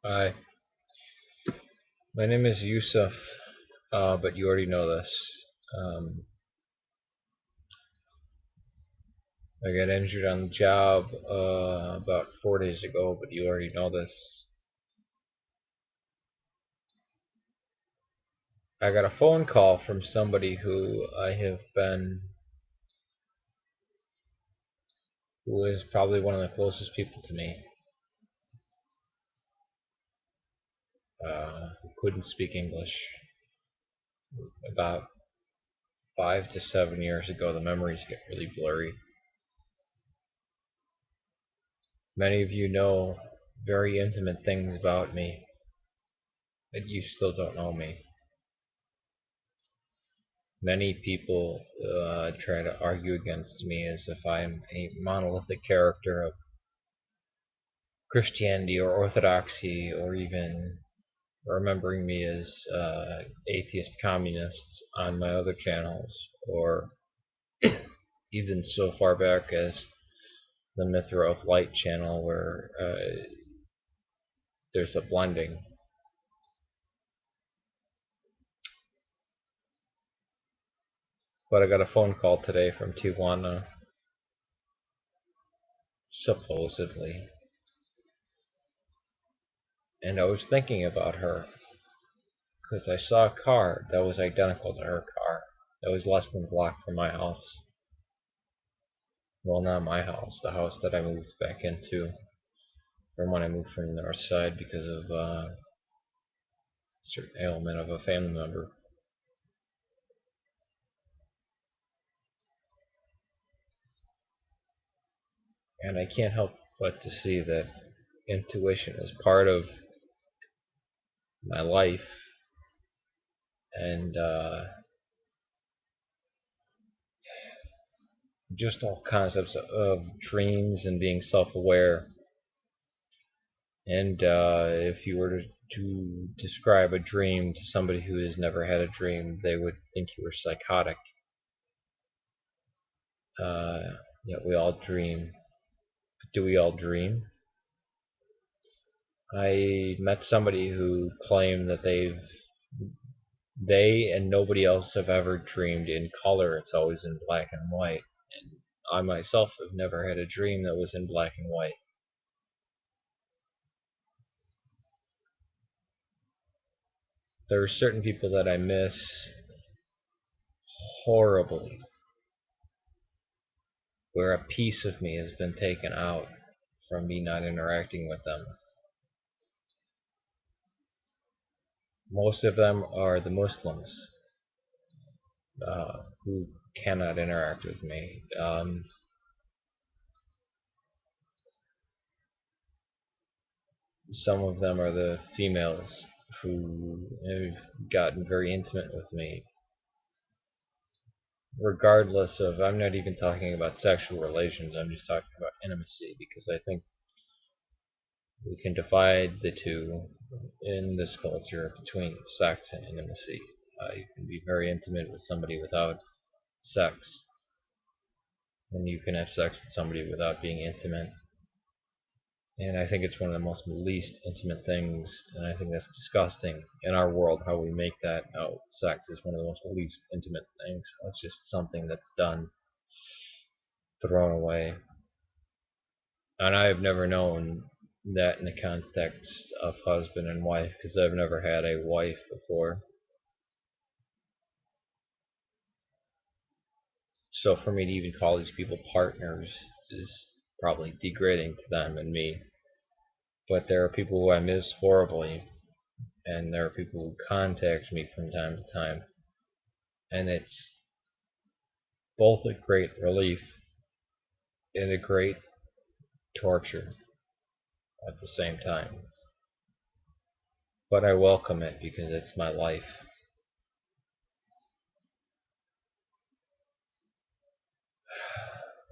Hi, my name is Yusuf, but you already know this. Um, I got injured on the job about 4 days ago, but you already know this. I got a phone call from somebody who is probably one of the closest people to me, who couldn't speak English. About 5 to 7 years ago, the memories get really blurry. Many of you know very intimate things about me, but you still don't know me. Many people try to argue against me as if I'm a monolithic character of Christianity or Orthodoxy, or even remembering me as atheist communists on my other channels, or even so far back as the Mithra of Light channel, where there's a blending. But I got a phone call today from Tijuana, supposedly, and I was thinking about her because I saw a car that was identical to her car that was less than a block from my house. Well, not my house, the house that I moved back into from when I moved from the north side because of a certain ailment of a family member. And I can't help but to see that intuition is part of my life, and just all concepts of dreams and being self-aware. And if you were to describe a dream to somebody who has never had a dream, they would think you were psychotic. Yet we all dream. But do we all dream? I met somebody who claimed that they and nobody else have ever dreamed in color. It's always in black and white. And I myself have never had a dream that was in black and white. There are certain people that I miss horribly, where a piece of me has been taken out from me not interacting with them. Most of them are the Muslims who cannot interact with me. Some of them are the females who have gotten very intimate with me, regardless of, I'm not even talking about sexual relations, I'm just talking about intimacy, because I think we can divide the two in this culture between sex and intimacy. You can be very intimate with somebody without sex, and you can have sex with somebody without being intimate. And I think it's one of the most least intimate things, and I think that's disgusting in our world how we make that out. Sex is one of the most least intimate things. It's just something that's done, thrown away. And I have never known that in the context of husband and wife, because I've never had a wife before. So for me to even call these people partners is probably degrading to them and me. But there are people who I miss horribly, and there are people who contact me from time to time, and it's both a great relief and a great torture at the same time. But I welcome it because it's my life.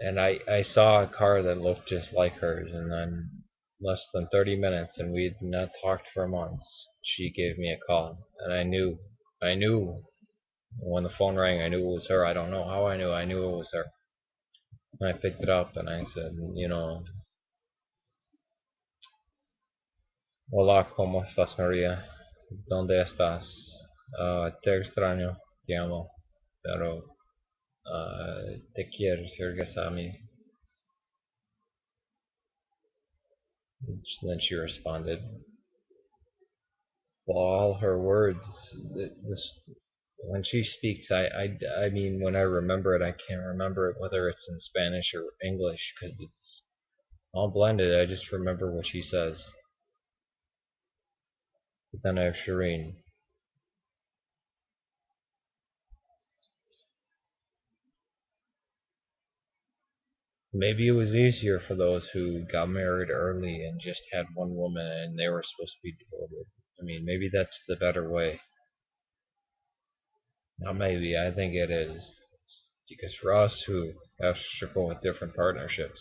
And I saw a car that looked just like hers, and then less than 30 minutes, and we had not talked for months, she gave me a call, and I knew when the phone rang, I knew it was her. I don't know how I knew it was her. And I picked it up and I said, Hola, ¿cómo estás, María? ¿Dónde estás? Te extraño, te amo, pero te quiero, regresa a mí. Then she responded, well, all her words, this, when she speaks, I mean, when I remember it, I can't remember it whether it's in Spanish or English because it's all blended. I just remember what she says. But then I have Shireen. Maybe it was easier for those who got married early and just had one woman and they were supposed to be devoted. I mean, maybe that's the better way. Not maybe, I think it is. Because for us who have struggled with different partnerships,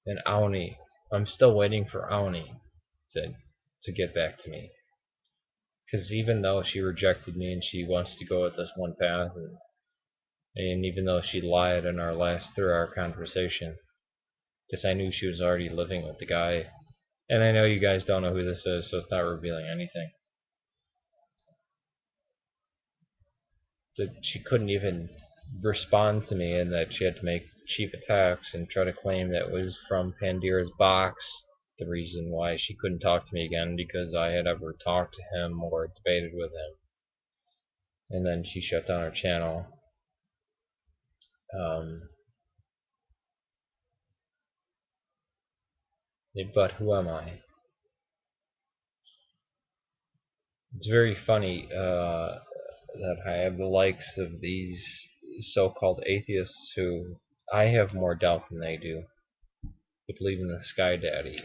and Aoni, I'm still waiting for Aoni to, to get back to me. Because even though she rejected me and she wants to go with this one path, and even though she lied in our last 3-hour conversation, because I knew she was already living with the guy. And I know you guys don't know who this is, so it's not revealing anything. That she couldn't even respond to me, and that she had to make cheap attacks and try to claim that it was from Pandira's box. The reason why she couldn't talk to me again because I had ever talked to him or debated with him. And then she shut down her channel. Um, but who am I? It's very funny that I have the likes of these so-called atheists who I have more doubt than they do. They believe in the Sky Daddy.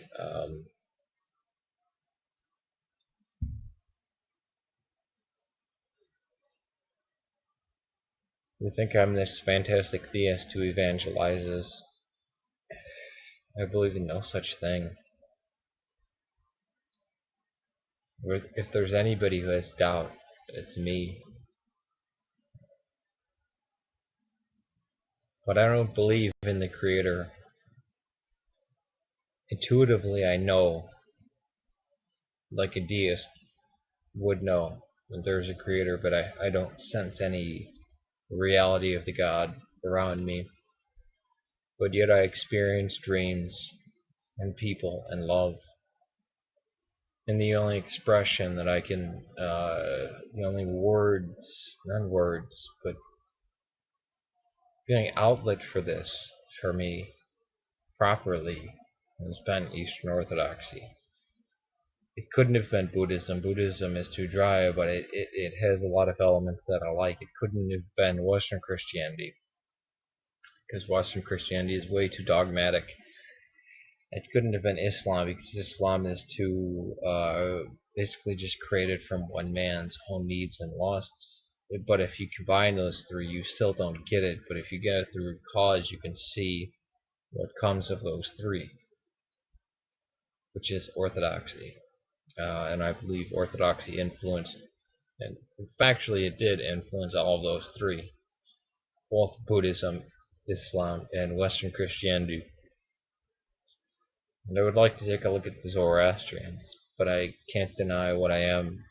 They think I'm this fantastic theist who evangelizes. I believe in no such thing. If there's anybody who has doubt, it's me. But I don't believe in the Creator. Intuitively, I know, like a deist would know, that there's a Creator, but I don't sense any reality of the God around me. But yet I experience dreams and people and love. And the only expression that I can, the only words, not words, but the only outlet for this, for me, properly, has been Eastern Orthodoxy. It couldn't have been Buddhism. Buddhism is too dry, but it has a lot of elements that I like. It couldn't have been Western Christianity, because Western Christianity is way too dogmatic. It couldn't have been Islam, because Islam is too basically just created from one man's own needs and lusts. But if you combine those three, you still don't get it. But if you get it through cause, you can see what comes of those three, which is orthodoxy. And I believe orthodoxy influenced, and factually it did influence all of those three, both Buddhism, Islam, and Western Christianity. And I would like to take a look at the Zoroastrians, but I can't deny what I am.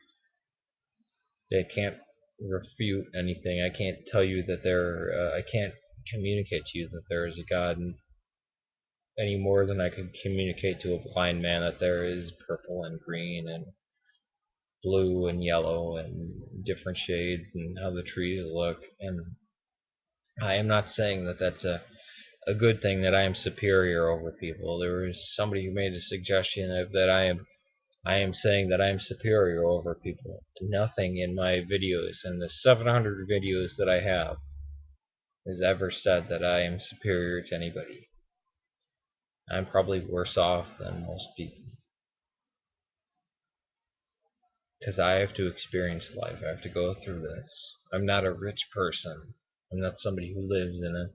I can't refute anything. I can't tell you that I can't communicate to you that there is a God any more than I could communicate to a blind man that there is purple and green and blue and yellow and different shades and how the trees look. And I am not saying that that's a good thing, that I am superior over people. There was somebody who made a suggestion of that I am saying that I am superior over people. Nothing in my videos, and the 700 videos that I have, has ever said that I am superior to anybody. I'm probably worse off than most people, because I have to experience life. I have to go through this. I'm not a rich person. I'm not somebody who lives in a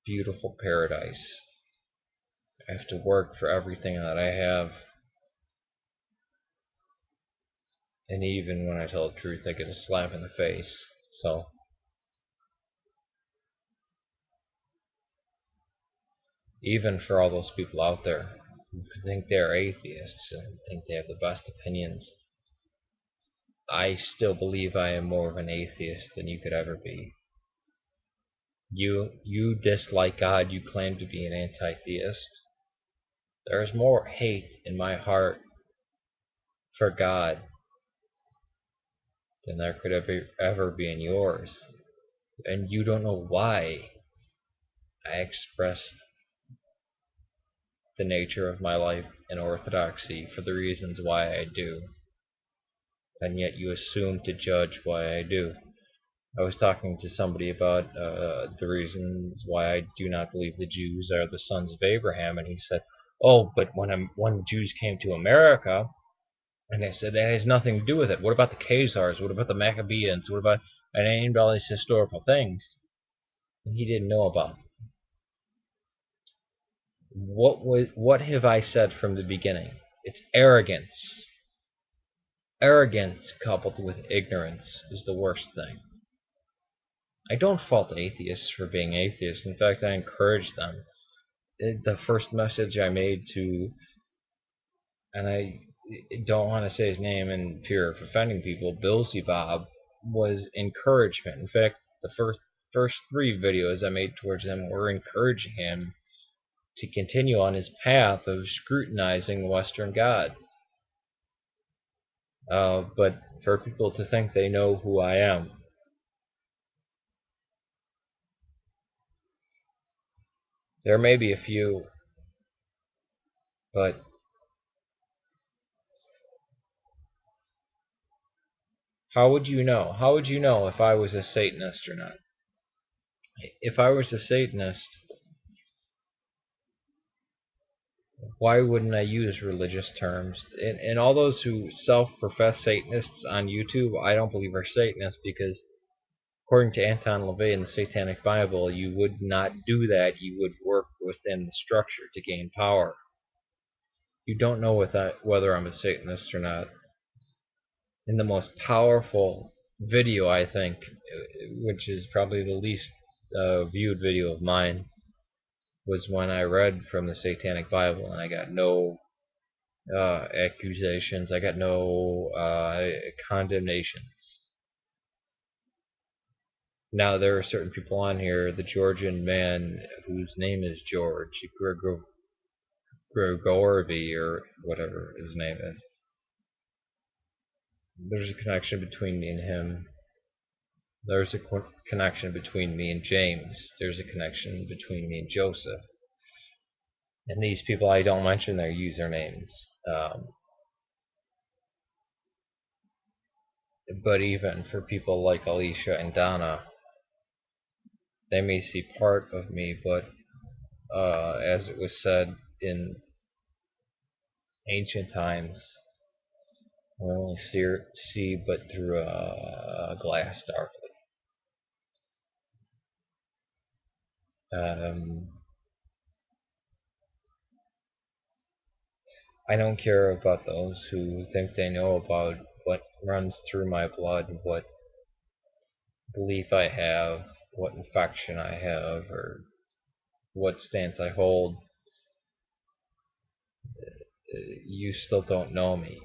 beautiful paradise. I have to work for everything that I have. And even when I tell the truth, I get a slap in the face. So, even for all those people out there, who think they're atheists and think they have the best opinions. I still believe I am more of an atheist than you could ever be. You dislike God, you claim to be an anti-theist. There is more hate in my heart for God than there could ever be in yours. And you don't know why I expressed the nature of my life in orthodoxy for the reasons why I do. And yet you assume to judge why I do. I was talking to somebody about the reasons why I do not believe the Jews are the sons of Abraham, and he said, "Oh, but when Jews came to America," and I said, "that has nothing to do with it. What about the Khazars? What about the Maccabees? What about?" And I named all these historical things, and he didn't know about them. What have I said from the beginning? It's arrogance. Arrogance coupled with ignorance is the worst thing. I don't fault atheists for being atheists. In fact, I encourage them. The first message I made to, and I don't want to say his name in fear of offending people, Billsy Bob, was encouragement. In fact, the first three videos I made towards him were encouraging him to continue on his path of scrutinizing the Western God. But for people to think they know who I am, there may be a few, but how would you know? How would you know if I was a Satanist or not? If I was a Satanist, why wouldn't I use religious terms? And all those who self-profess Satanists on YouTube, I don't believe are Satanists because according to Anton LaVey in the Satanic Bible, you would not do that. You would work within the structure to gain power. You don't know whether I'm a Satanist or not. In the most powerful video, I think, which is probably the least viewed video of mine, was when I read from the Satanic Bible and I got no accusations, I got no condemnations. Now, there are certain people on here, the Georgian man whose name is George, Grigorovy or whatever his name is. There's a connection between me and him. There's a connection between me and James. There's a connection between me and Joseph. And these people, I don't mention their usernames. But even for people like Alicia and Donna, they may see part of me, but as it was said in ancient times, we only see but through a glass darkly. I don't care about those who think they know about what runs through my blood, what belief I have, what infection I have, or what stance I hold. You still don't know me.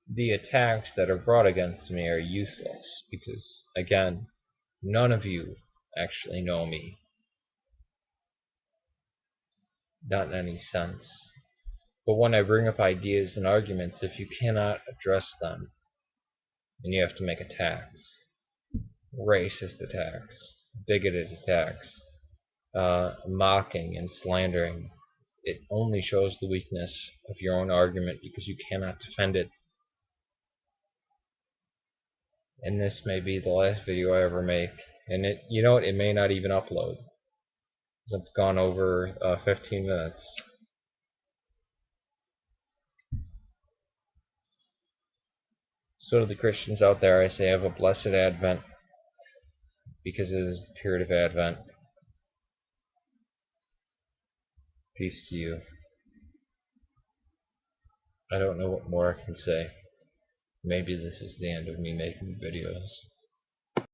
The attacks that are brought against me are useless because, again, none of you actually know me. Not in any sense. But when I bring up ideas and arguments, if you cannot address them, then you have to make attacks. Racist attacks, bigoted attacks, mocking and slandering. It only shows the weakness of your own argument because you cannot defend it. And this may be the last video I ever make. And you know what, it may not even upload. I've gone over 15 minutes. So to the Christians out there, I say have a blessed Advent, because it is the period of Advent. Peace to you. I don't know what more I can say. Maybe this is the end of me making videos.